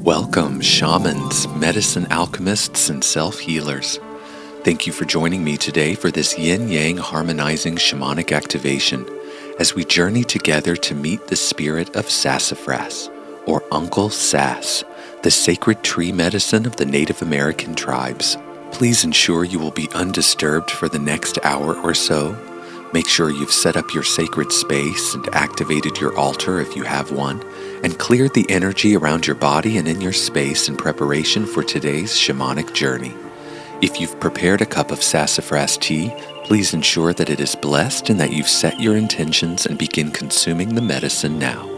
Welcome, shamans, medicine alchemists, and self-healers. Thank you for joining me today for this yin-yang harmonizing shamanic activation as we journey together to meet the spirit of Sassafras, or Uncle Sass, the sacred tree medicine of the Native American tribes. Please ensure you will be undisturbed for the next hour or so. Make sure you've set up your sacred space and activated your altar if you have one, and cleared the energy around your body and in your space in preparation for today's shamanic journey. If you've prepared a cup of sassafras tea, please ensure that it is blessed and that you've set your intentions and begin consuming the medicine now.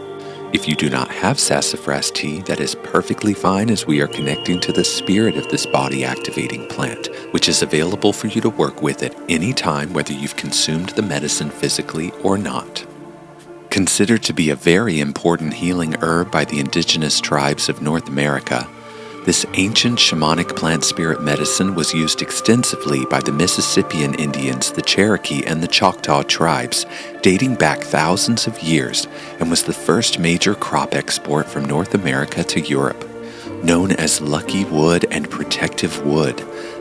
If you do not have sassafras tea, that is perfectly fine, as we are connecting to the spirit of this body-activating plant, which is available for you to work with at any time, whether you've consumed the medicine physically or not. Considered to be a very important healing herb by the indigenous tribes of North America, this ancient shamanic plant spirit medicine was used extensively by the Mississippian Indians, the Cherokee, and the Choctaw tribes, dating back thousands of years, and was the first major crop export from North America to Europe. Known as lucky wood and protective wood,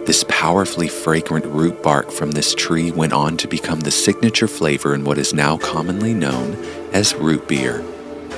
this powerfully fragrant root bark from this tree went on to become the signature flavor in what is now commonly known as root beer.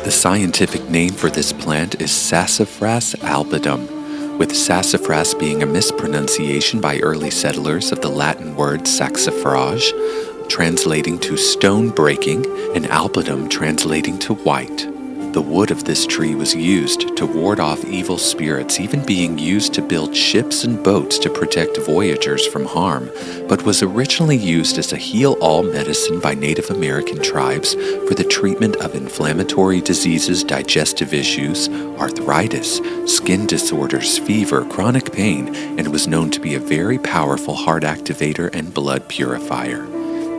The scientific name for this plant is Sassafras albidum, with sassafras being a mispronunciation by early settlers of the Latin word saxifrage, translating to stone breaking, and albidum translating to white. The wood of this tree was used to ward off evil spirits, even being used to build ships and boats to protect voyagers from harm, but was originally used as a heal-all medicine by Native American tribes for the treatment of inflammatory diseases, digestive issues, arthritis, skin disorders, fever, chronic pain, and was known to be a very powerful heart activator and blood purifier.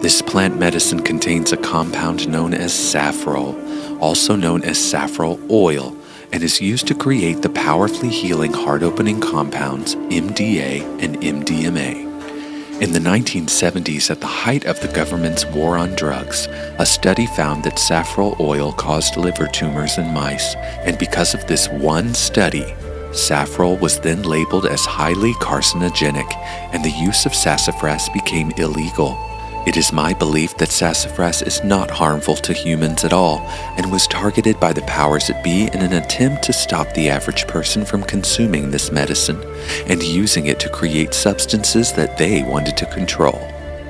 This plant medicine contains a compound known as saffrole, also known as saffrole oil, and is used to create the powerfully healing heart-opening compounds MDA and MDMA. In the 1970s, at the height of the government's war on drugs, a study found that saffrole oil caused liver tumors in mice, and because of this one study, saffrole was then labeled as highly carcinogenic, and the use of sassafras became illegal. It is my belief that sassafras is not harmful to humans at all, and was targeted by the powers that be in an attempt to stop the average person from consuming this medicine and using it to create substances that they wanted to control.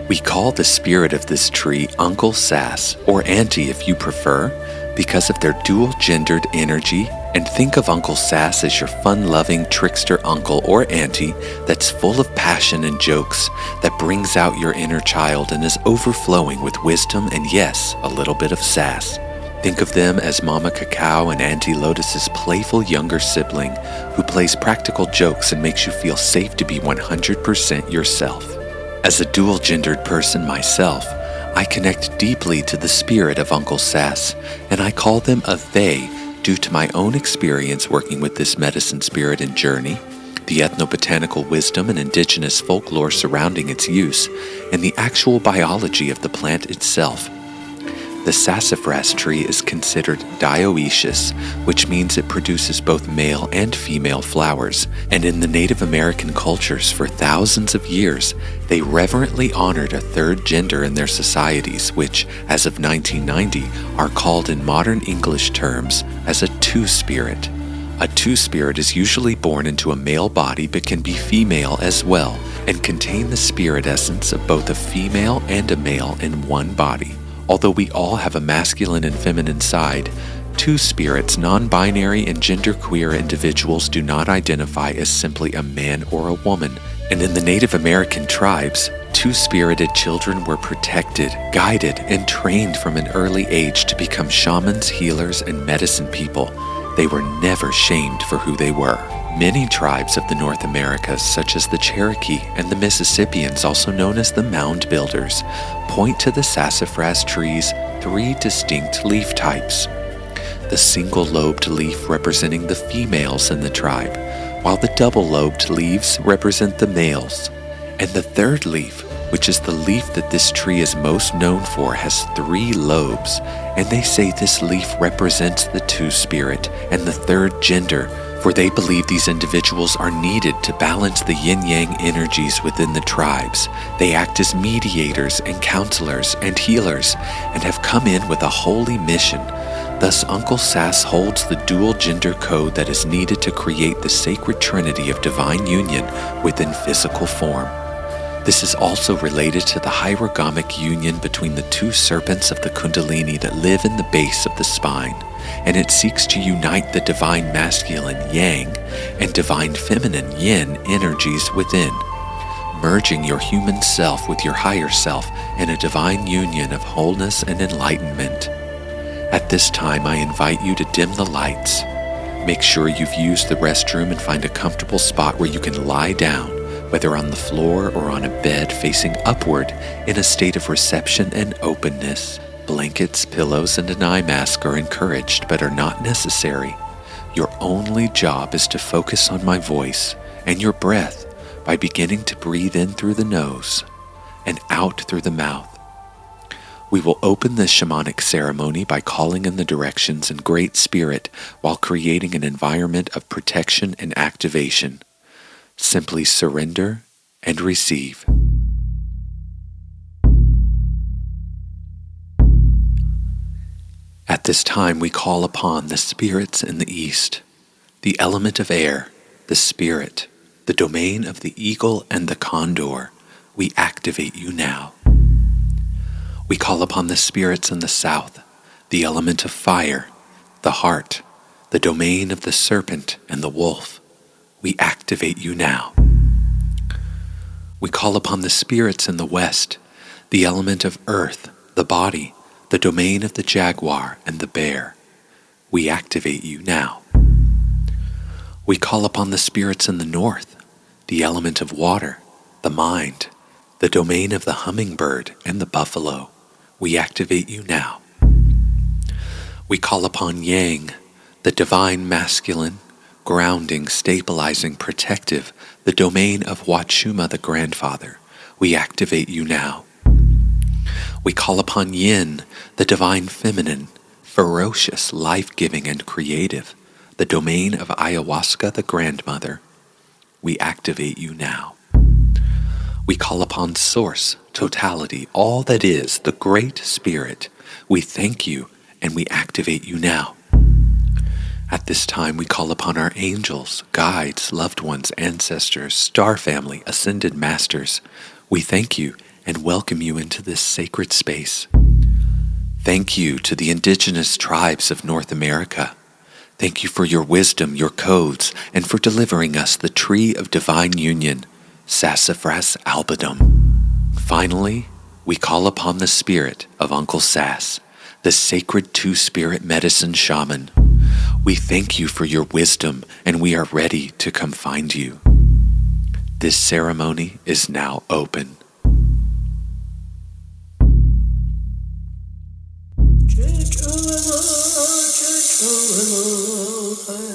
We call the spirit of this tree Uncle Sass, or Auntie if you prefer, because of their dual-gendered energy, and think of Uncle Sass as your fun-loving trickster uncle or auntie that's full of passion and jokes, that brings out your inner child and is overflowing with wisdom and, yes, a little bit of sass. Think of them as Mama Cacao and Auntie Lotus's playful younger sibling who plays practical jokes and makes you feel safe to be 100% yourself. As a dual-gendered person myself, I connect deeply to the spirit of Uncle Sass, and I call them a they due to my own experience working with this medicine spirit and journey, the ethnobotanical wisdom and indigenous folklore surrounding its use, and the actual biology of the plant itself. The sassafras tree is considered dioecious, which means it produces both male and female flowers, and in the Native American cultures for thousands of years, they reverently honored a third gender in their societies, which, as of 1990, are called in modern English terms as a two-spirit. A two-spirit is usually born into a male body but can be female as well, and contain the spirit essence of both a female and a male in one body. Although we all have a masculine and feminine side, two-spirits, non-binary, and genderqueer individuals do not identify as simply a man or a woman. And in the Native American tribes, two-spirited children were protected, guided, and trained from an early age to become shamans, healers, and medicine people. They were never shamed for who they were. Many tribes of the North Americas, such as the Cherokee and the Mississippians, also known as the Mound Builders, point to the sassafras tree's three distinct leaf types. The single-lobed leaf representing the females in the tribe, while the double-lobed leaves represent the males. And the third leaf, which is the leaf that this tree is most known for, has 3 lobes, and they say this leaf represents the two-spirit and the third gender, for they believe these individuals are needed to balance the yin-yang energies within the tribes. They act as mediators and counselors and healers and have come in with a holy mission. Thus, Uncle Sass holds the dual gender code that is needed to create the sacred trinity of divine union within physical form. This is also related to the hierogamic union between the two serpents of the Kundalini that live in the base of the spine, and it seeks to unite the divine masculine yang and divine feminine yin energies within, merging your human self with your higher self in a divine union of wholeness and enlightenment. At this time, I invite you to dim the lights. Make sure you've used the restroom and find a comfortable spot where you can lie down, whether on the floor or on a bed facing upward in a state of reception and openness. Blankets, pillows, and an eye mask are encouraged but are not necessary. Your only job is to focus on my voice and your breath by beginning to breathe in through the nose and out through the mouth. We will open this shamanic ceremony by calling in the directions in Great Spirit while creating an environment of protection and activation. Simply surrender and receive. At this time, we call upon the spirits in the east, the element of air, the spirit, the domain of the eagle and the condor. We activate you now. We call upon the spirits in the south, the element of fire, the heart, the domain of the serpent and the wolf. We activate you now. We call upon the spirits in the west, the element of earth, the body, the domain of the jaguar and the bear. We activate you now. We call upon the spirits in the north, the element of water, the mind, the domain of the hummingbird and the buffalo. We activate you now. We call upon Yang, the divine masculine, grounding, stabilizing, protective, the domain of Wachuma, the grandfather. We activate you now. We call upon Yin, the divine feminine, ferocious, life-giving, and creative, the domain of Ayahuasca, the grandmother. We activate you now. We call upon Source, totality, all that is, the Great Spirit. We thank you and we activate you now. At this time, we call upon our angels, guides, loved ones, ancestors, star family, ascended masters. We thank you and welcome you into this sacred space. Thank you to the indigenous tribes of North America. Thank you for your wisdom, your codes, and for delivering us the tree of divine union, Sassafras albadum. Finally, we call upon the spirit of Uncle Sass, the sacred two-spirit medicine shaman. We thank you for your wisdom, and we are ready to come find you. This ceremony is now open.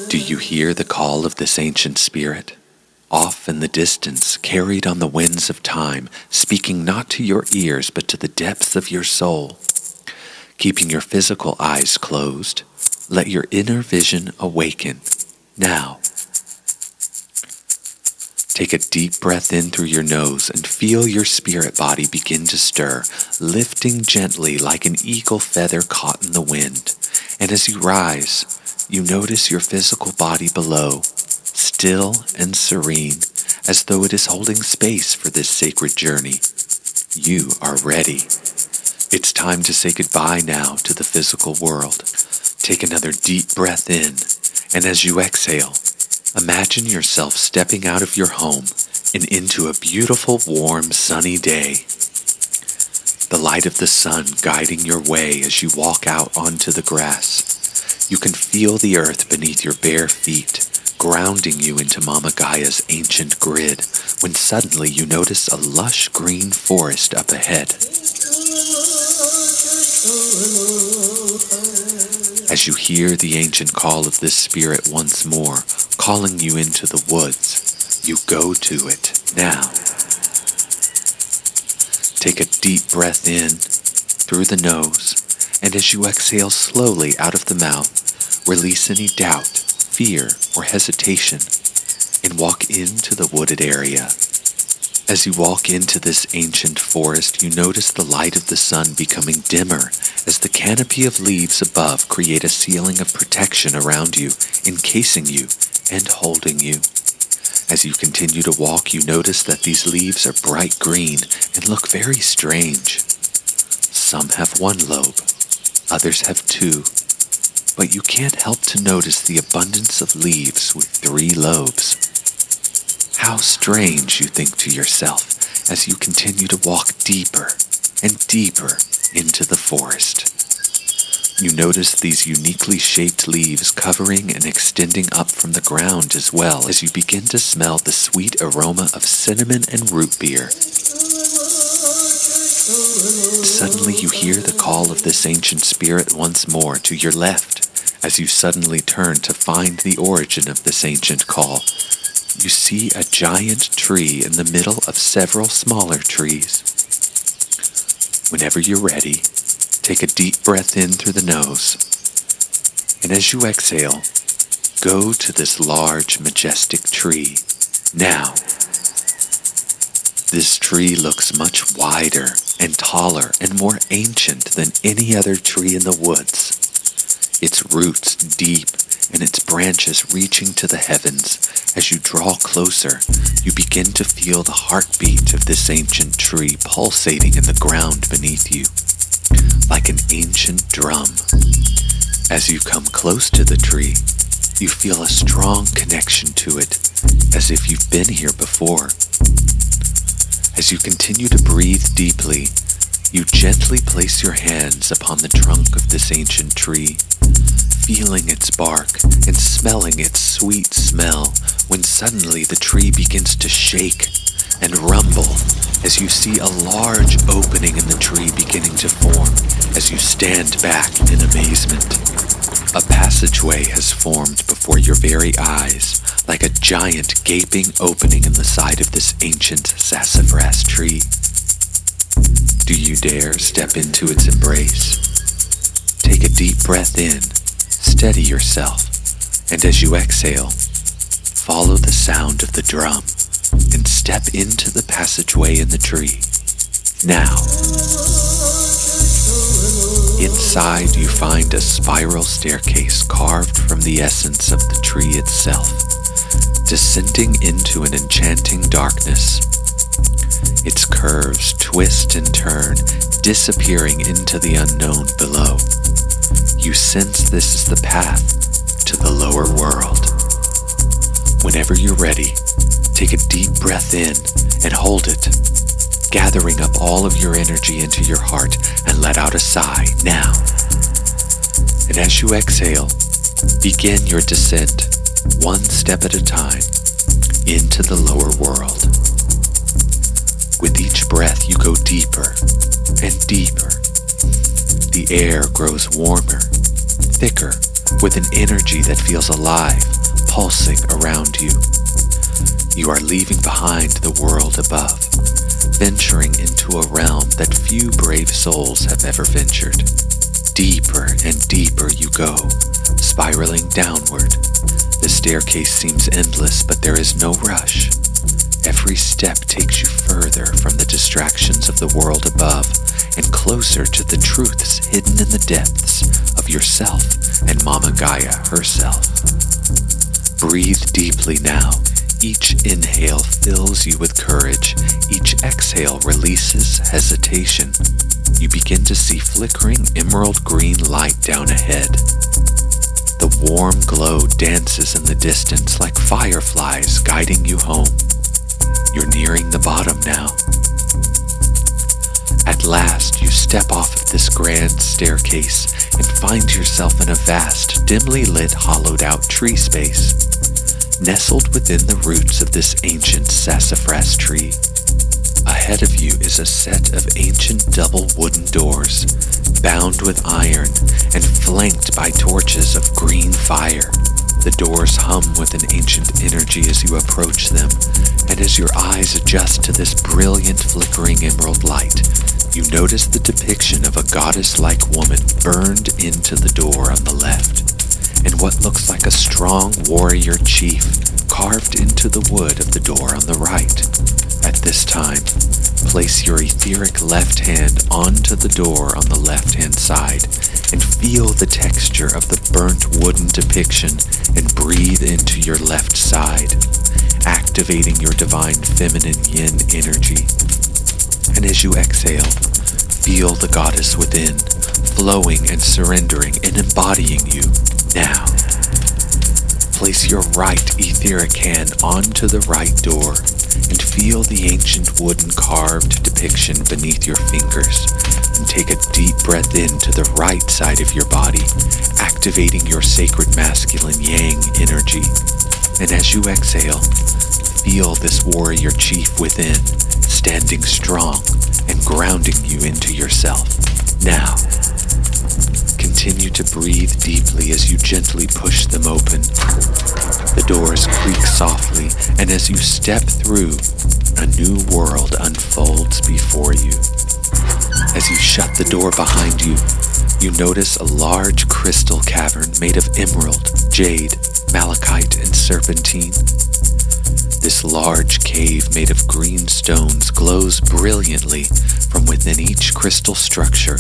Do you hear the call of this ancient spirit? Off in the distance, carried on the winds of time, speaking not to your ears but to the depths of your soul. Keeping your physical eyes closed, let your inner vision awaken. Now, take a deep breath in through your nose and feel your spirit body begin to stir, lifting gently like an eagle feather caught in the wind. And as you rise, you notice your physical body below, still and serene, as though it is holding space for this sacred journey. You are ready. It's time to say goodbye now to the physical world. Take another deep breath in, and as you exhale, imagine yourself stepping out of your home and into a beautiful, warm, sunny day. The light of the sun guiding your way as you walk out onto the grass. You can feel the earth beneath your bare feet, grounding you into Mama Gaia's ancient grid, when suddenly you notice a lush green forest up ahead. As you hear the ancient call of this spirit once more, calling you into the woods, you go to it now. Take a deep breath in through the nose, and as you exhale slowly out of the mouth, release any doubt, fear, or hesitation and walk into the wooded area. As you walk into this ancient forest, you notice the light of the sun becoming dimmer as the canopy of leaves above create a ceiling of protection around you, encasing you and holding you. As you continue to walk, you notice that these leaves are bright green and look very strange. Some have one lobe, others have two, but you can't help to notice the abundance of leaves with 3 lobes. How strange, you think to yourself as you continue to walk deeper and deeper into the forest. You notice these uniquely shaped leaves covering and extending up from the ground as well as you begin to smell the sweet aroma of cinnamon and root beer. Suddenly you hear the call of this ancient spirit once more to your left as you suddenly turn to find the origin of this ancient call. You see a giant tree in the middle of several smaller trees. Whenever you're ready, take a deep breath in through the nose, and as you exhale, go to this large, majestic tree. Now, this tree looks much wider and taller and more ancient than any other tree in the woods. Its roots deep and its branches reaching to the heavens. As you draw closer, you begin to feel the heartbeat of this ancient tree pulsating in the ground beneath you, like an ancient drum. As you come close to the tree, you feel a strong connection to it, as if you've been here before. As you continue to breathe deeply, you gently place your hands upon the trunk of this ancient tree, feeling its bark and smelling its sweet smell, when suddenly the tree begins to shake and rumble as you see a large opening in the tree beginning to form as you stand back in amazement. A passageway has formed before your very eyes, like a giant gaping opening in the side of this ancient sassafras tree. Do you dare step into its embrace? Take a deep breath in, steady yourself, and as you exhale, follow the sound of the drum and step into the passageway in the tree. Now, inside you find a spiral staircase carved from the essence of the tree itself, descending into an enchanting darkness. Its curves twist and turn, disappearing into the unknown below. You sense this is the path to the lower world. Whenever you're ready, take a deep breath in and hold it, gathering up all of your energy into your heart and let out a sigh now. And as you exhale, begin your descent, one step at a time, into the lower world. With each breath, you go deeper and deeper. The air grows warmer, thicker, with an energy that feels alive, pulsing around you. You are leaving behind the world above, venturing into a realm that few brave souls have ever ventured. Deeper and deeper you go, spiraling downward. The staircase seems endless, but there is no rush. Every step takes you further from the distractions of the world above and closer to the truths hidden in the depths of yourself and Mama Gaia herself. Breathe deeply now. Each inhale fills you with courage. Each exhale releases hesitation. You begin to see flickering emerald green light down ahead. The warm glow dances in the distance like fireflies guiding you home. You're nearing the bottom now. At last, you step off of this grand staircase and find yourself in a vast, dimly lit, hollowed-out tree space, nestled within the roots of this ancient sassafras tree. Ahead of you is a set of ancient double wooden doors, bound with iron and flanked by torches of green fire. The doors hum with an ancient energy as you approach them, and as your eyes adjust to this brilliant, flickering emerald light, you notice the depiction of a goddess-like woman burned into the door on the left, and what looks like a strong warrior chief carved into the wood of the door on the right. At this time, place your etheric left hand onto the door on the left-hand side and feel the texture of the burnt wooden depiction and breathe into your left side, activating your divine feminine yin energy. And as you exhale, feel the goddess within, flowing and surrendering and embodying you now. Place your right etheric hand onto the right door and feel the ancient wooden carved depiction beneath your fingers, and take a deep breath into the right side of your body, activating your sacred masculine yang energy. And as you exhale, feel this warrior chief within, standing strong and grounding you into yourself. Now, continue to breathe deeply as you gently push them open. The doors creak softly, and as you step through, a new world unfolds before you. As you shut the door behind you, you notice a large crystal cavern made of emerald, jade, malachite, and serpentine. This large cave made of green stones glows brilliantly from within each crystal structure,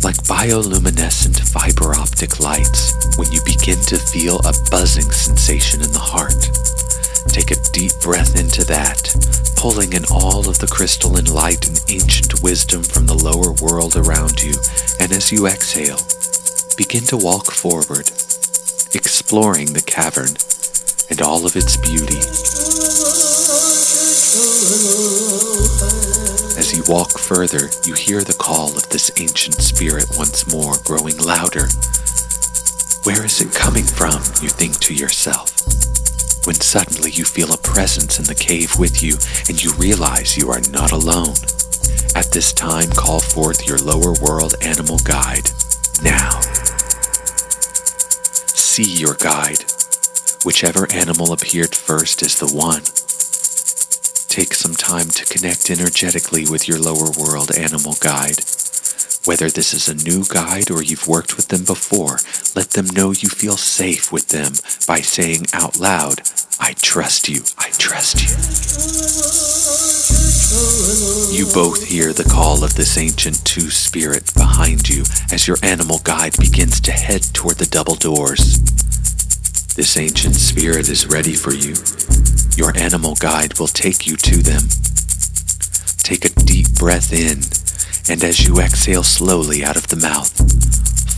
like bioluminescent fiber optic lights when you begin to feel a buzzing sensation in the heart. Take a deep breath into that, pulling in all of the crystalline light and ancient wisdom from the lower world around you, and as you exhale, begin to walk forward, exploring the cavern and all of its beauty. As you walk further, you hear the call of this ancient spirit once more, growing louder. Where is it coming from, you think to yourself, when suddenly you feel a presence in the cave with you and you realize you are not alone. At this time, call forth your lower world animal guide, now. See your guide. Whichever animal appeared first is the one. Take some time to connect energetically with your lower world animal guide. Whether this is a new guide or you've worked with them before, let them know you feel safe with them by saying out loud, I trust you, I trust you. You both hear the call of this ancient two-spirit behind you as your animal guide begins to head toward the double doors. This ancient spirit is ready for you. Your animal guide will take you to them. Take a deep breath in, and as you exhale slowly out of the mouth,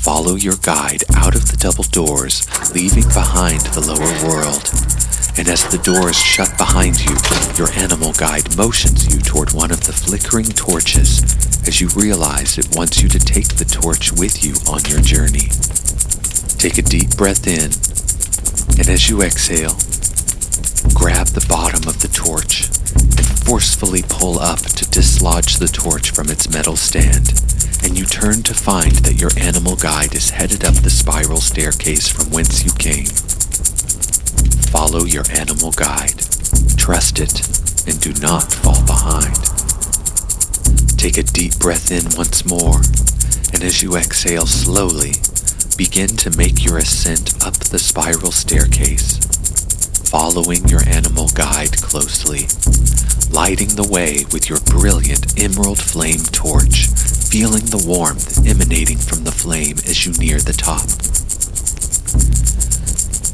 follow your guide out of the double doors, leaving behind the lower world. And as the doors shut behind you, your animal guide motions you toward one of the flickering torches as you realize it wants you to take the torch with you on your journey. Take a deep breath in, and as you exhale, grab the bottom of the torch and forcefully pull up to dislodge the torch from its metal stand, and you turn to find that your animal guide is headed up the spiral staircase from whence you came. Follow your animal guide, trust it, and do not fall behind. Take a deep breath in once more, and as you exhale slowly, begin to make your ascent up the spiral staircase, following your animal guide closely, lighting the way with your brilliant emerald flame torch, feeling the warmth emanating from the flame as you near the top.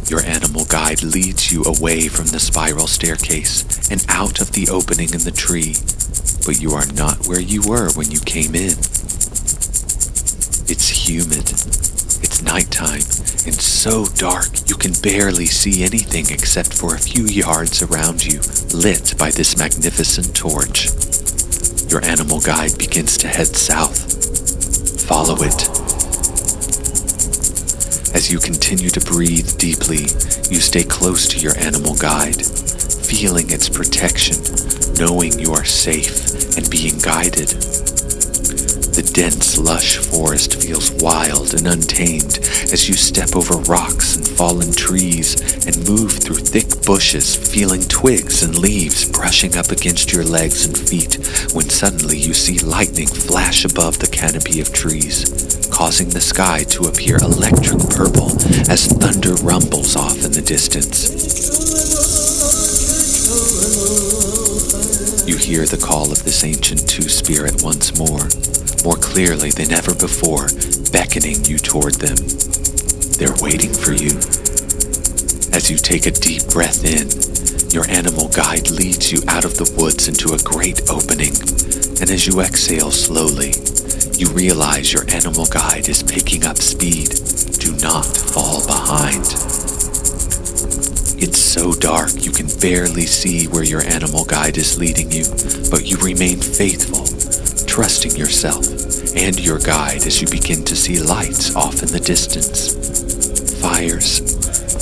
Your animal guide leads you away from the spiral staircase and out of the opening in the tree, but you are not where you were when you came in. It's humid, it's nighttime, and so dark you can barely see anything except for a few yards around you, lit by this magnificent torch. Your animal guide begins to head south. Follow it. As you continue to breathe deeply, you stay close to your animal guide, feeling its protection, knowing you are safe and being guided. The dense, lush forest feels wild and untamed as you step over rocks and fallen trees and move through thick bushes, feeling twigs and leaves brushing up against your legs and feet, when suddenly you see lightning flash above the canopy of trees, causing the sky to appear electric purple as thunder rumbles off in the distance. You hear the call of this ancient two-spirit once more clearly than ever before, beckoning you toward them. They're waiting for you. As you take a deep breath in, your animal guide leads you out of the woods into a great opening, and as you exhale slowly, you realize your animal guide is picking up speed. Do not fall behind. It's so dark you can barely see where your animal guide is leading you, but you remain faithful, trusting yourself and your guide as you begin to see lights off in the distance. Fires,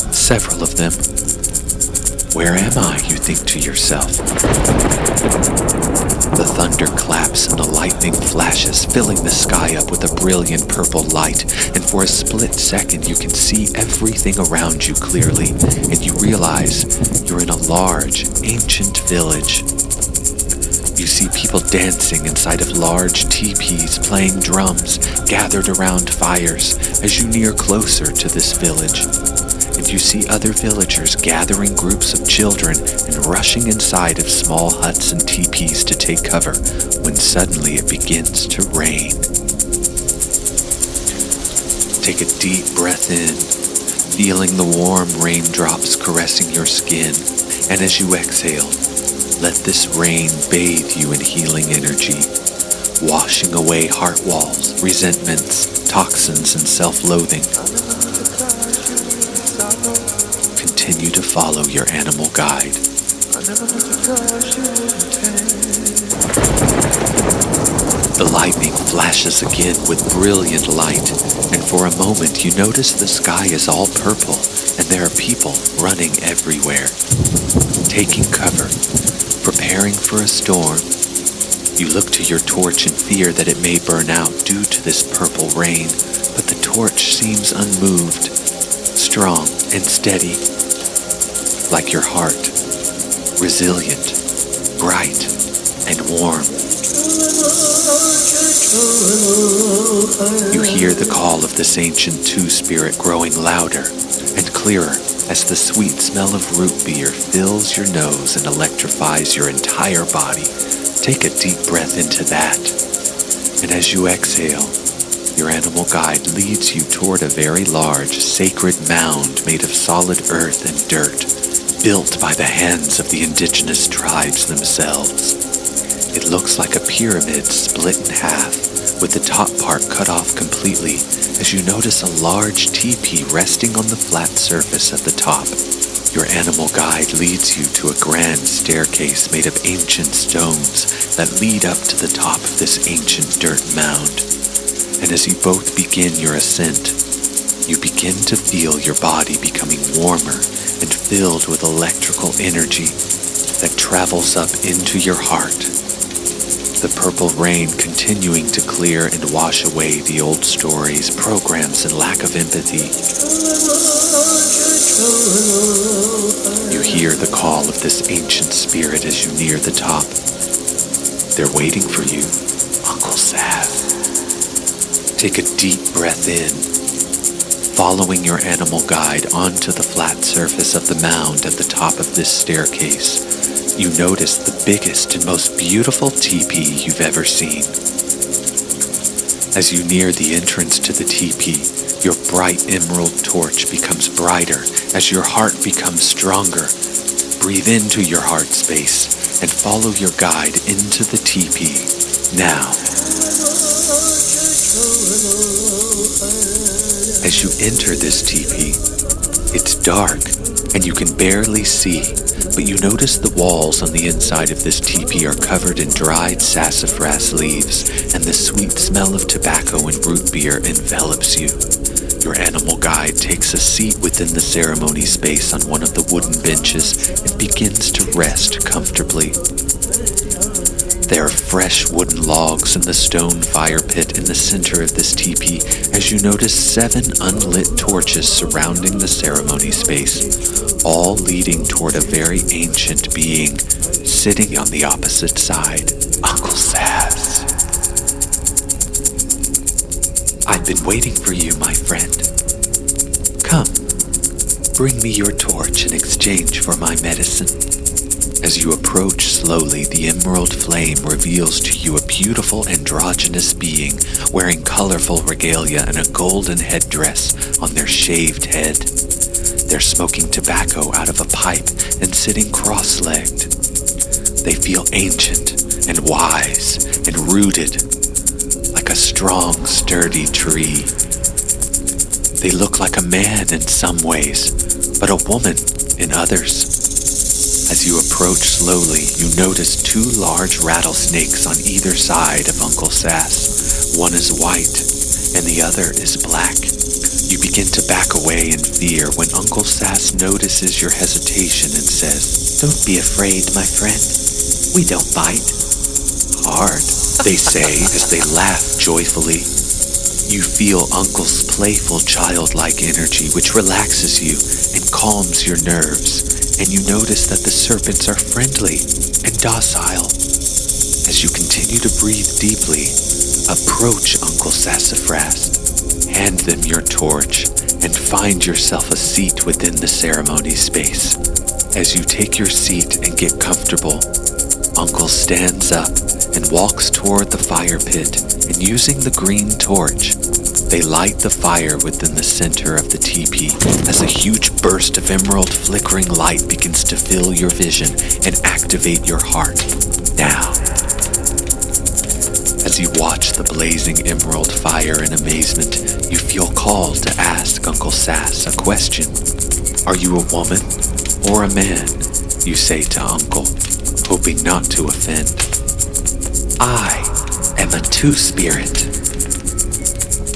several of them. Where am I, you think to yourself? The thunder claps and the lightning flashes, filling the sky up with a brilliant purple light, and for a split second you can see everything around you clearly, and you realize you're in a large, ancient village. You see people dancing inside of large teepees, playing drums, gathered around fires as you near closer to this village. And you see other villagers gathering groups of children and rushing inside of small huts and teepees to take cover, when suddenly it begins to rain. Take a deep breath in, feeling the warm raindrops caressing your skin, and as you exhale, let this rain bathe you in healing energy, washing away heart walls, resentments, toxins, and self-loathing. Continue to follow your animal guide. The lightning flashes again with brilliant light, and for a moment you notice the sky is all purple and there are people running everywhere, taking cover, preparing for a storm. You look to your torch in fear that it may burn out due to this purple rain, but the torch seems unmoved, strong and steady, like your heart, resilient, bright, and warm. You hear the call of this ancient two-spirit growing louder and clearer as the sweet smell of root beer fills your nose and electrifies your entire body. Take a deep breath into that. And as you exhale, your animal guide leads you toward a very large, sacred mound made of solid earth and dirt, built by the hands of the indigenous tribes themselves. It looks like a pyramid split in half, with the top part cut off completely, as you notice a large teepee resting on the flat surface at the top. Your animal guide leads you to a grand staircase made of ancient stones that lead up to the top of this ancient dirt mound. And as you both begin your ascent, you begin to feel your body becoming warmer and filled with electrical energy that travels up into your heart. The purple rain continuing to clear and wash away the old stories, programs, and lack of empathy. You hear the call of this ancient spirit as you near the top. They're waiting for you, Uncle Sass. Take a deep breath in, following your animal guide onto the flat surface of the mound at the top of this staircase. You notice the biggest and most beautiful teepee you've ever seen. As you near the entrance to the teepee, your bright emerald torch becomes brighter as your heart becomes stronger. Breathe into your heart space and follow your guide into the teepee now. As you enter this teepee, it's dark and you can barely see, but you notice the walls on the inside of this teepee are covered in dried sassafras leaves, and the sweet smell of tobacco and root beer envelops you. Your animal guide takes a seat within the ceremony space on one of the wooden benches and begins to rest comfortably. There are fresh wooden logs in the stone fire pit in the center of this teepee as you notice 7 unlit torches surrounding the ceremony space, all leading toward a very ancient being sitting on the opposite side, Uncle Sass. I've been waiting for you, my friend. Come, bring me your torch in exchange for my medicine. As you approach slowly, the emerald flame reveals to you a beautiful androgynous being wearing colorful regalia and a golden headdress on their shaved head. They're smoking tobacco out of a pipe and sitting cross-legged. They feel ancient and wise and rooted, like a strong, sturdy tree. They look like a man in some ways, but a woman in others. As you approach slowly, you notice 2 large rattlesnakes on either side of Uncle Sass. One is white, and the other is black. You begin to back away in fear when Uncle Sass notices your hesitation and says, "Don't be afraid, my friend. We don't bite." "Hard," they say as they laugh joyfully. You feel Uncle's playful childlike energy, which relaxes you and calms your nerves. And you notice that the serpents are friendly and docile. As you continue to breathe deeply, approach Uncle Sassafras, hand them your torch, and find yourself a seat within the ceremony space. As you take your seat and get comfortable, Uncle stands up and walks toward the fire pit, and using the green torch, they light the fire within the center of the teepee as a huge burst of emerald flickering light begins to fill your vision and activate your heart. Now, as you watch the blazing emerald fire in amazement, you feel called to ask Uncle Sass a question. "Are you a woman or a man?" you say to Uncle, hoping not to offend. "I am a two-spirit."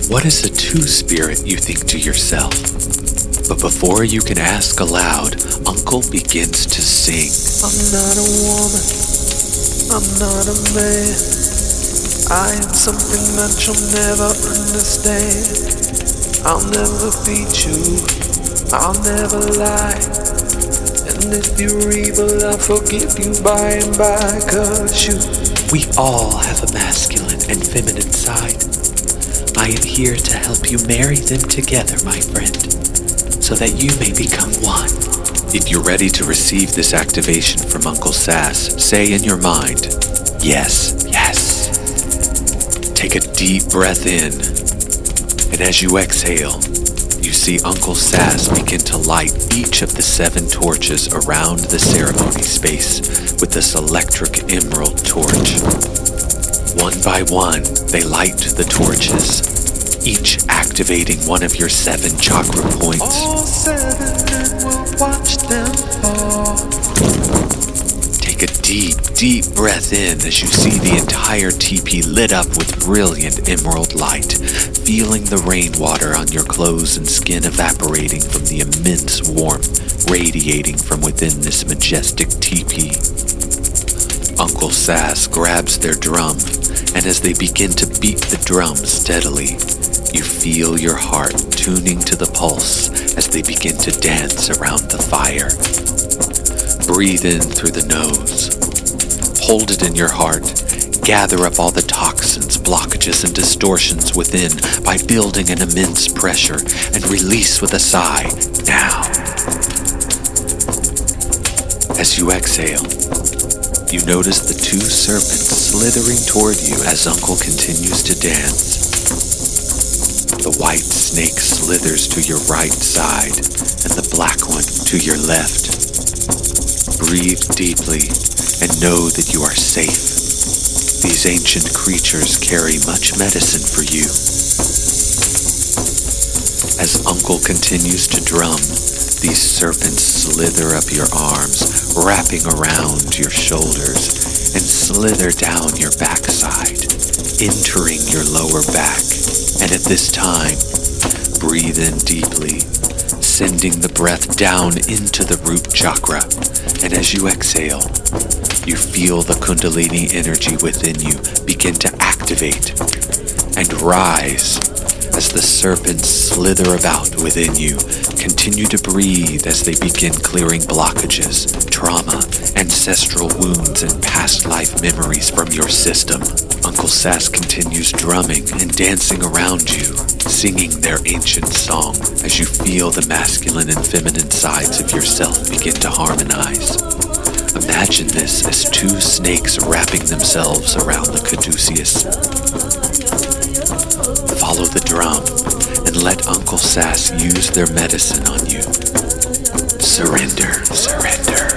"What is a two-spirit?" you think to yourself. But before you can ask aloud, Uncle begins to sing. "I'm not a woman, I'm not a man. I am something that you'll never understand. I'll never beat you, I'll never lie. And if you're evil, I'll forgive you by and by, 'cause you..." We all have a masculine and feminine side. I am here to help you marry them together, my friend, so that you may become one. If you're ready to receive this activation from Uncle Sass, say in your mind, "Yes, yes." Take a deep breath in, and as you exhale, you see Uncle Sass begin to light each of the 7 torches around the ceremony space with this electric emerald torch. One by one, they light the torches, each activating one of your 7 chakra points. All 7 and we'll watch them fall. Take a deep breath in as you see the entire teepee lit up with brilliant emerald light, feeling the rainwater on your clothes and skin evaporating from the immense warmth radiating from within this majestic teepee. Uncle Sass grabs their drum, and as they begin to beat the drum steadily, you feel your heart tuning to the pulse as they begin to dance around the fire. Breathe in through the nose. Hold it in your heart. Gather up all the toxins, blockages, and distortions within by building an immense pressure, and release with a sigh. Now. As you exhale, you notice the 2 serpents slithering toward you as Uncle continues to dance. The white snake slithers to your right side, and the black one to your left. Breathe deeply and know that you are safe. These ancient creatures carry much medicine for you. As Uncle continues to drum, these serpents slither up your arms, wrapping around your shoulders, and slither down your backside, entering your lower back. And at this time, breathe in deeply, sending the breath down into the root chakra. And as you exhale, you feel the Kundalini energy within you begin to activate and rise as the serpents slither about within you. Continue to breathe as they begin clearing blockages, trauma, ancestral wounds, and past life memories from your system. Uncle Sass continues drumming and dancing around you, singing their ancient song as you feel the masculine and feminine sides of yourself begin to harmonize. Imagine this as two snakes wrapping themselves around the caduceus. Follow the drum and let Uncle Sass use their medicine on you. Surrender, surrender.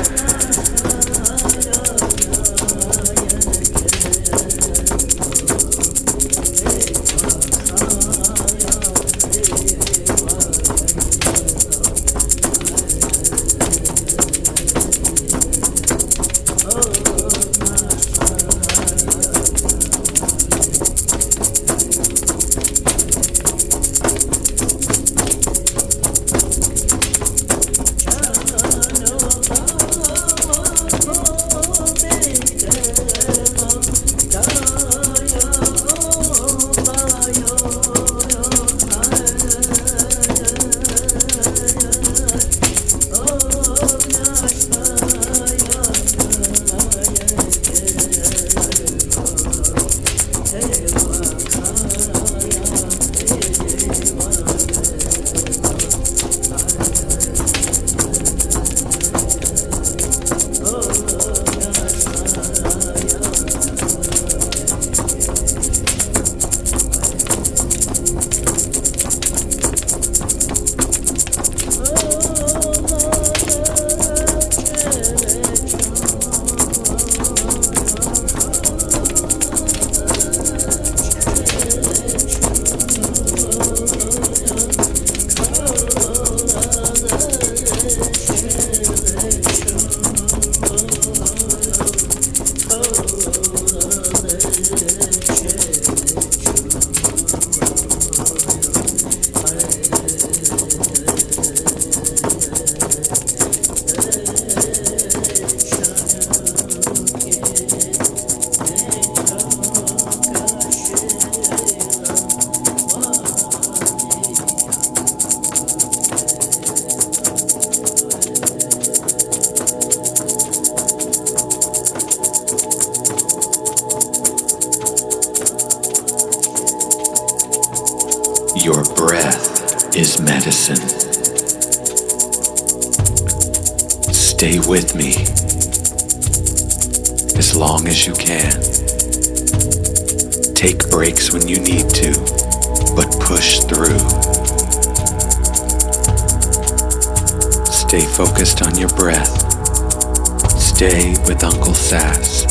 Your breath is medicine. Stay with me as long as you can. Take breaks when you need to, but push through. Stay focused on your breath. Stay with Uncle Sass.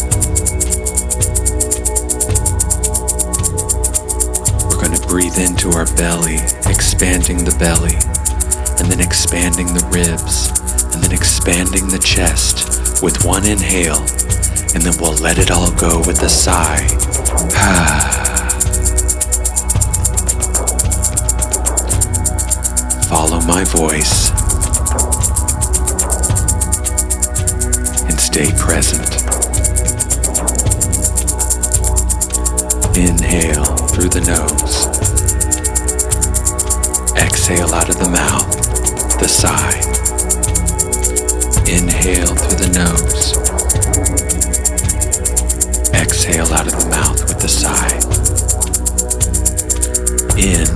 Breathe into our belly, expanding the belly, and then expanding the ribs, and then expanding the chest with one inhale, and then we'll let it all go with a sigh. Follow my voice and stay present. Inhale through the nose. Exhale out of the mouth, the sigh. Inhale through the nose. Exhale out of the mouth with the sigh. In.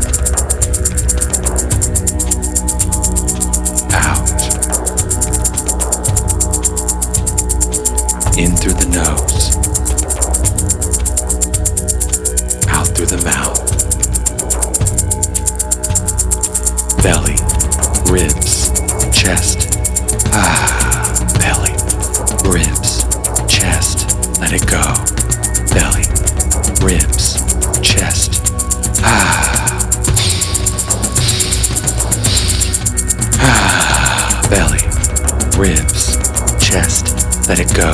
Out. In through the nose. Out through the mouth. Belly, ribs, chest. Belly, ribs, chest. Let it go. Belly, ribs, chest. Belly, ribs, chest. Let it go.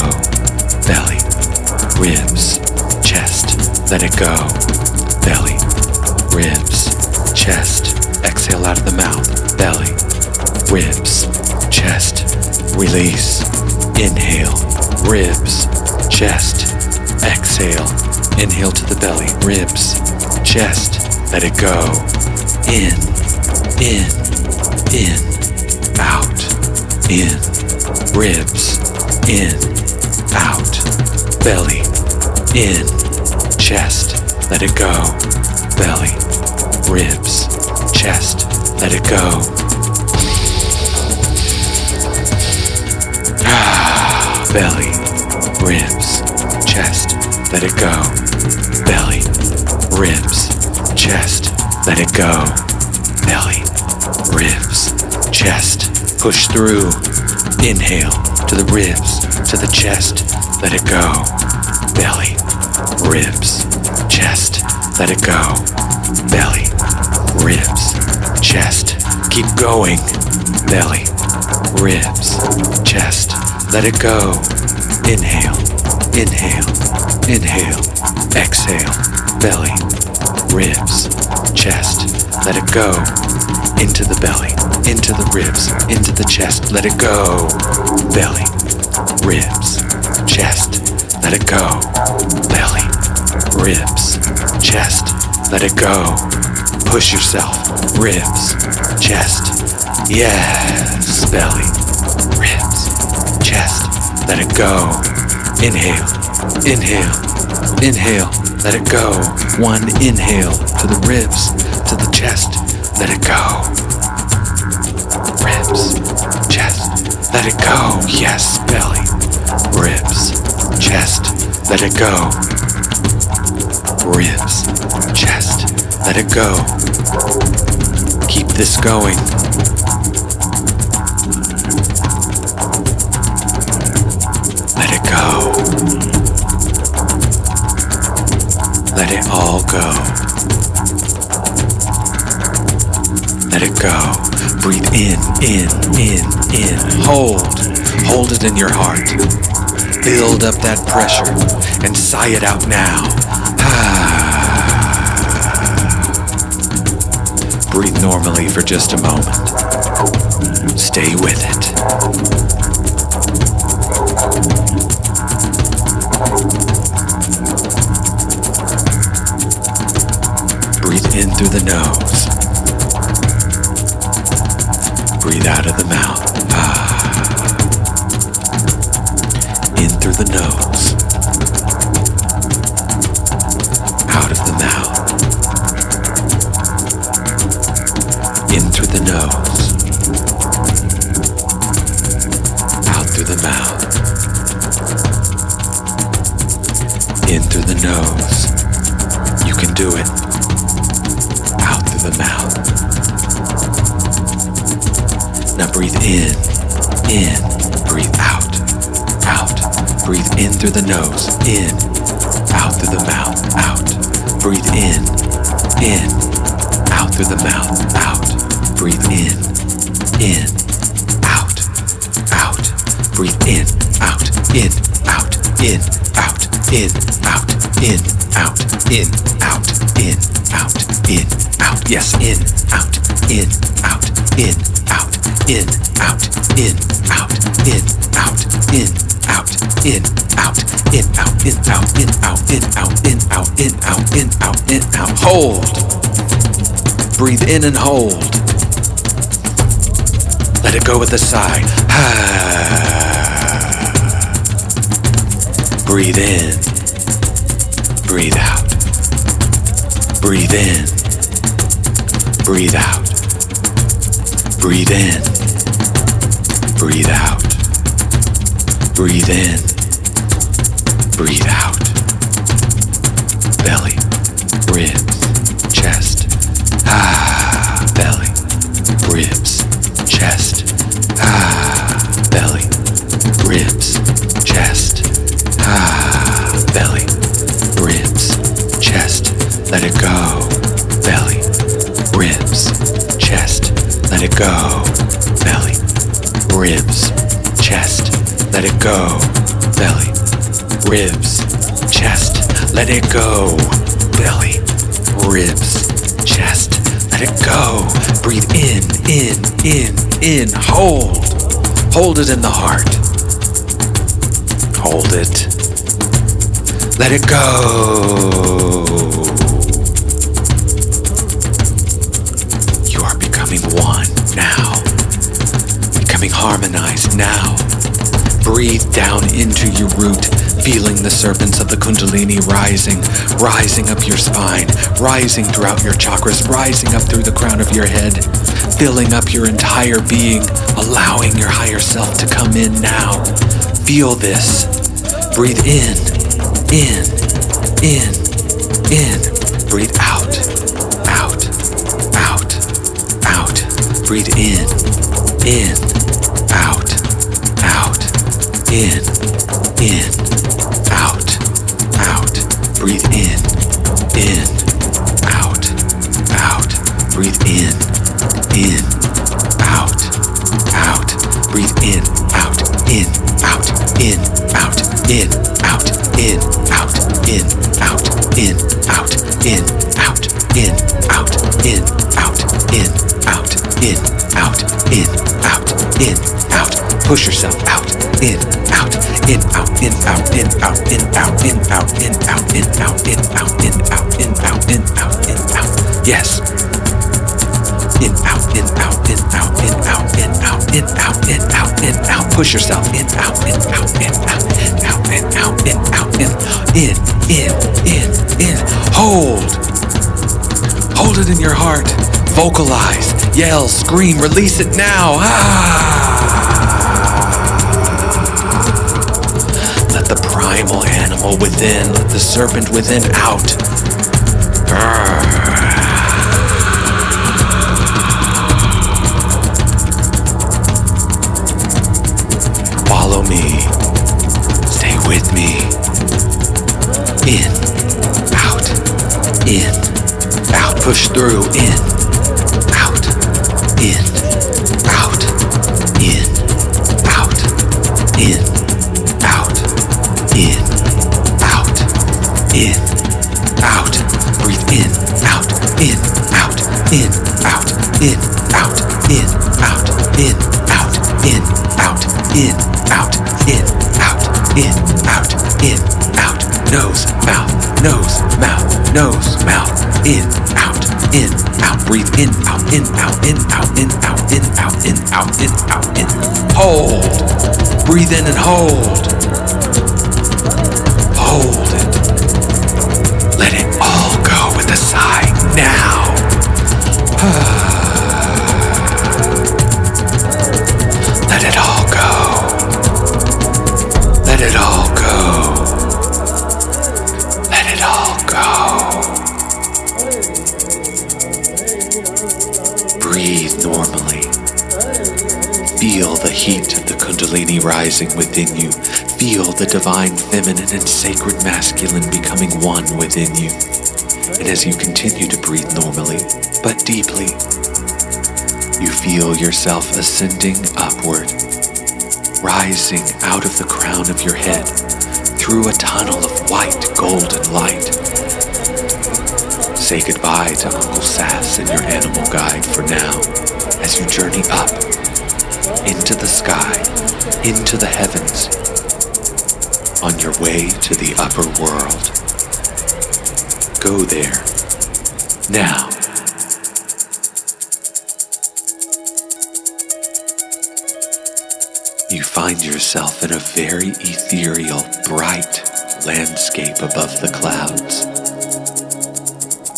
Belly, ribs, chest. Let it go. Belly, ribs, chest. Exhale out of the mouth, belly, ribs, chest, release, inhale, ribs, chest, exhale, inhale to the belly, ribs, chest, let it go, in, out, in, ribs, in, out, belly, in, chest, let it go, belly, ribs, chest, let it go. Belly, ribs, chest, let it go. Belly, ribs, chest, let it go. Belly, ribs, chest, push through. Inhale to the ribs, to the chest, let it go. Belly, ribs, chest, let it go. Belly, ribs, chest, keep going. Belly, ribs, chest, let it go. Inhale, inhale, inhale, exhale, belly, ribs, chest, let it go. Into the belly, into the ribs, into the chest, let it go. Belly, ribs, chest, let it go. Belly, ribs, chest, let it go. Push yourself, ribs, chest, yes, belly, ribs, chest, let it go. Inhale, inhale, inhale, let it go. One inhale to the ribs, to the chest, let it go. Ribs, chest, let it go. Yes, belly, ribs, chest, let it go. Ribs, chest, let it go. Keep this going. Let it go. Let it all go. Let it go. Breathe in. Hold it in your heart. Build up that pressure and sigh it out now. Breathe normally for just a moment. Stay with it. Breathe in through the nose. Breathe out of the mouth. In through the nose. Out of the mouth. In through the nose. Out through the mouth. In through the nose. You can do it. Out through the mouth. Now breathe in, breathe out. Breathe in through the nose, in, out through the mouth, out. Breathe in, out through the mouth, out. Breathe in, out. Breathe in, out, in, out, in, out, in, out, in, out, in, out, in, out, in, out. Yes, in, out, in, out, in, out, in, out, in, out, in, out, in, out, in, out, in, out, in, out, in, out, in, out, in, out, in, out, in, out, in, out. Hold. Breathe in and hold. Let it go with a sigh. Breathe in. Breathe out. Breathe in. Breathe out. Breathe in. Breathe out. Breathe in. Breathe out. Belly, ribs, chest. Belly, ribs, chest. Belly, ribs, chest. Belly, ribs, chest. Let it go. Belly, ribs, chest. Let it go. Belly, ribs, chest. Let it go. Belly, ribs, chest. Let it go. Belly, ribs, chest. Let it go. Breathe in, in, hold. Hold it in the heart. Hold it. Let it go. You are becoming one now. Becoming harmonized now. Breathe down into your root, feeling the serpents of the Kundalini rising up your spine, rising throughout your chakras, rising up through the crown of your head, filling up your entire being, allowing your higher self to come in now. Feel this. Breathe in. Breathe out. Breathe in, out, in, out. Breathe in, out. Breathe in, out. Breathe in, out, out. Push yourself out, in, out. Yes. Out. Push yourself in, out. Hold it in your heart. Vocalize, yell, scream, release it now. Let the primal animal within, let the serpent within out. Follow me. Stay with me. In, out. Push through. In, out. In, out. Breathe in, out. Nose, mouth, in, out. Breathe in, out. Hold. Breathe in and hold. Hold it. Let it all go with a sigh now. Let it all go. Let it all go. Let it all go. Breathe normally. Feel the heat of the Kundalini rising within you. Feel the divine feminine and sacred masculine becoming one within you. And as you continue to breathe normally, but deeply, you feel yourself ascending upward, rising out of the crown of your head, through a tunnel of white golden light. Say goodbye to Uncle Sass and your animal guide for now, as you journey up, into the sky, into the heavens, on your way to the upper world. Go there, now. You find yourself in a very ethereal, bright landscape above the clouds.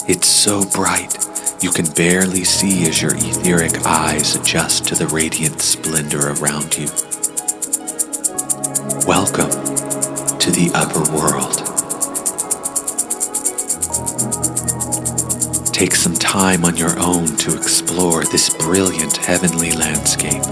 It's so bright, you can barely see as your etheric eyes adjust to the radiant splendor around you. Welcome to the upper world. Take some time on your own to explore this brilliant heavenly landscape.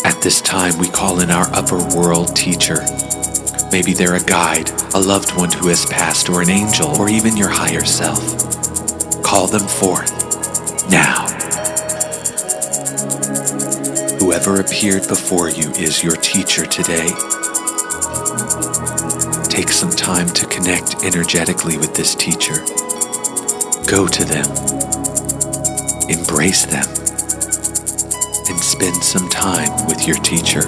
At this time, we call in our upper world teacher. Maybe they're a guide, a loved one who has passed, or an angel, or even your higher self. call them forth now. Whoever appeared before you is your teacher today. Take some time to connect energetically with this teacher. Go to them, embrace them, and spend some time with your teacher.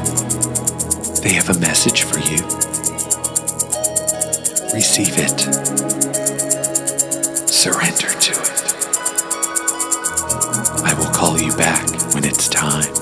They have a message for you. Receive it. Surrender to it. I will call you back when it's time.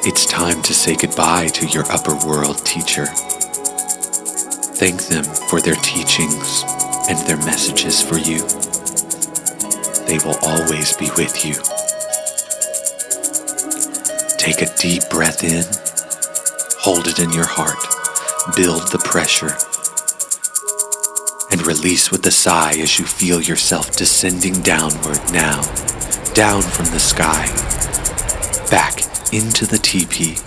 It's time to say goodbye to your upper world teacher. Thank them for their teachings and their messages for you. They will always be with you. Take a deep breath in, hold it in your heart, build the pressure, and and release with a sigh as you feel yourself descending downward now, down from the sky, back into the teepee.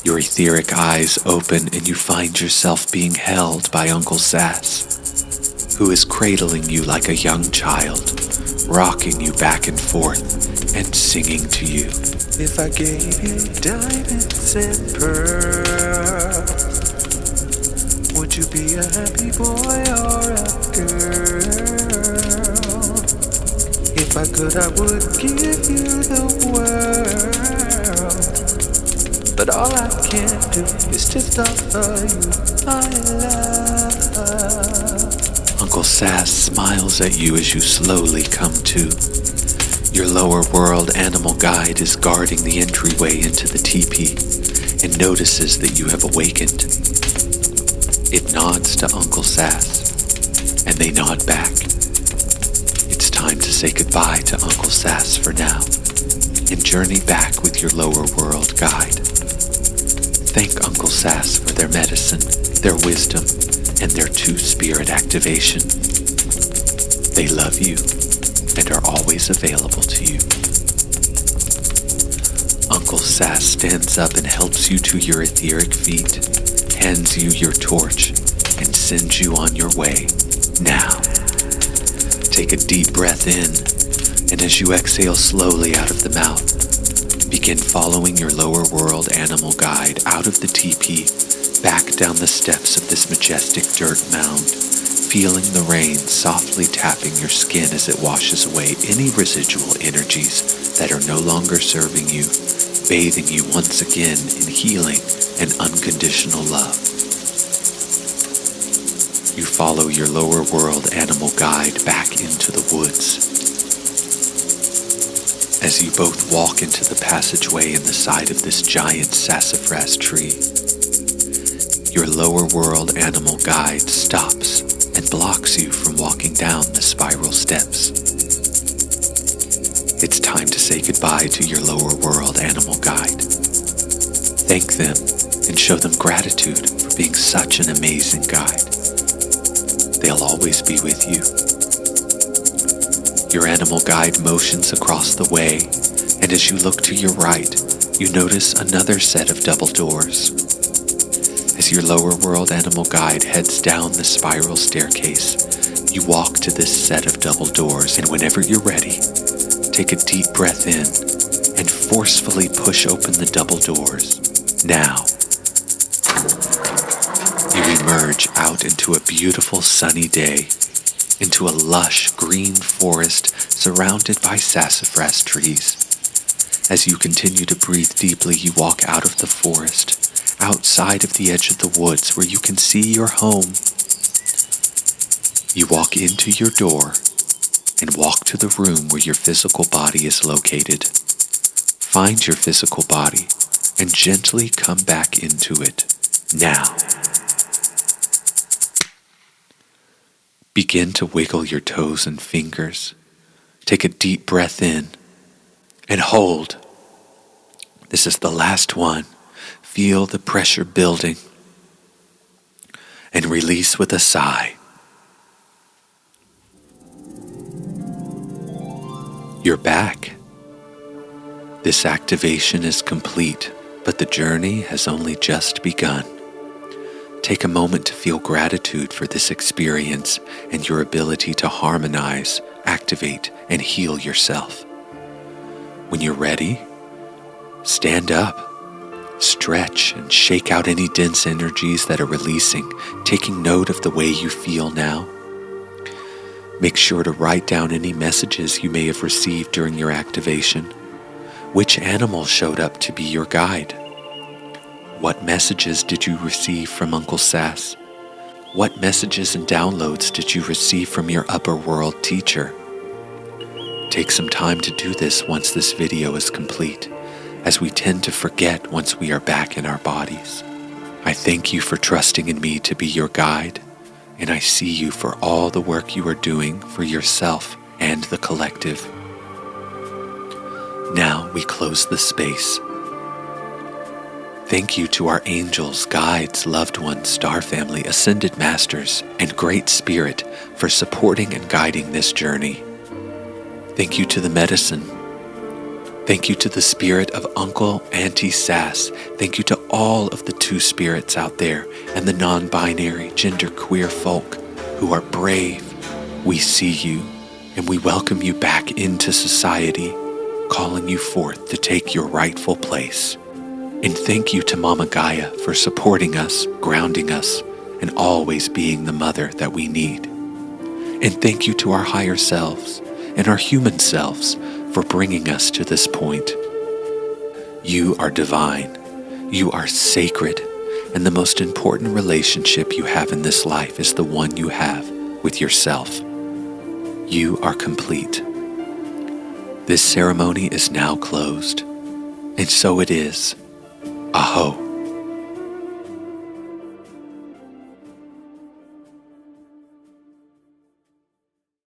Your etheric eyes open and you find yourself being held by Uncle Sass, who is cradling you like a young child, rocking you back and forth and singing to you. If I gave you diamonds and pearls, would you be a happy boy or a girl? If I could, I would give you the world, but all I can do is just offer you my love. Uncle Sass smiles at you as you slowly come to. Your lower world animal guide is guarding the entryway into the teepee and notices that you have awakened. It nods to Uncle Sass, and they nod back. It's time to say goodbye to Uncle Sass for now, and journey back with your lower world guide. Thank Uncle Sass for their medicine, their wisdom, and their two-spirit activation. They love you and are always available to you. Uncle Sass stands up and helps you to your etheric feet, hands you your torch, and sends you on your way now. Take a deep breath in, and as you exhale slowly out of the mouth, begin following your lower world animal guide out of the teepee, back down the steps of this majestic dirt mound, feeling the rain softly tapping your skin as it washes away any residual energies that are no longer serving you, bathing you once again in healing and unconditional love. You follow your lower world animal guide back into the woods. As you both walk into the passageway in the side of this giant sassafras tree, your lower world animal guide stops and blocks you from walking down the spiral steps. It's time to say goodbye to your lower world animal guide. Thank them and show them gratitude for being such an amazing guide. They'll always be with you. Your animal guide motions across the way, and as you look to your right, you notice another set of double doors. As your lower world animal guide heads down the spiral staircase, you walk to this set of double doors, and whenever you're ready, take a deep breath in and forcefully push open the double doors. Now, you emerge out into a beautiful sunny day, into a lush green forest surrounded by sassafras trees. As you continue to breathe deeply, you walk out of the forest, outside of the edge of the woods where you can see your home. You walk into your door and walk to the room where your physical body is located. Find your physical body and gently come back into it now. Begin to wiggle your toes and fingers. Take a deep breath in and hold. This is the last one. Feel the pressure building and release with a sigh. You're back. This activation is complete, but the journey has only just begun. Take a moment to feel gratitude for this experience and your ability to harmonize, activate, and heal yourself. When you're ready, stand up, stretch, and shake out any dense energies that are releasing, taking note of the way you feel now. Make sure to write down any messages you may have received during your activation. Which animal showed up to be your guide? What messages did you receive from Uncle Sass? What messages and downloads did you receive from your upper world teacher? Take some time to do this once this video is complete, as we tend to forget once we are back in our bodies. I thank you for trusting in me to be your guide, and I see you for all the work you are doing for yourself and the collective. Now we close the space. Thank you to our angels, guides, loved ones, star family, ascended masters, and Great Spirit for supporting and guiding this journey. Thank you to the medicine. Thank you to the spirit of Uncle, Auntie Sass. Thank you to all of the two spirits out there and the non-binary, genderqueer folk who are brave. We see you and we welcome you back into society, calling you forth to take your rightful place. And thank you to Mama Gaia for supporting us, grounding us, and always being the mother that we need. And thank you to our higher selves and our human selves for bringing us to this point. You are divine, you are sacred, and the most important relationship you have in this life is the one you have with yourself. You are complete. This ceremony is now closed, and so it is.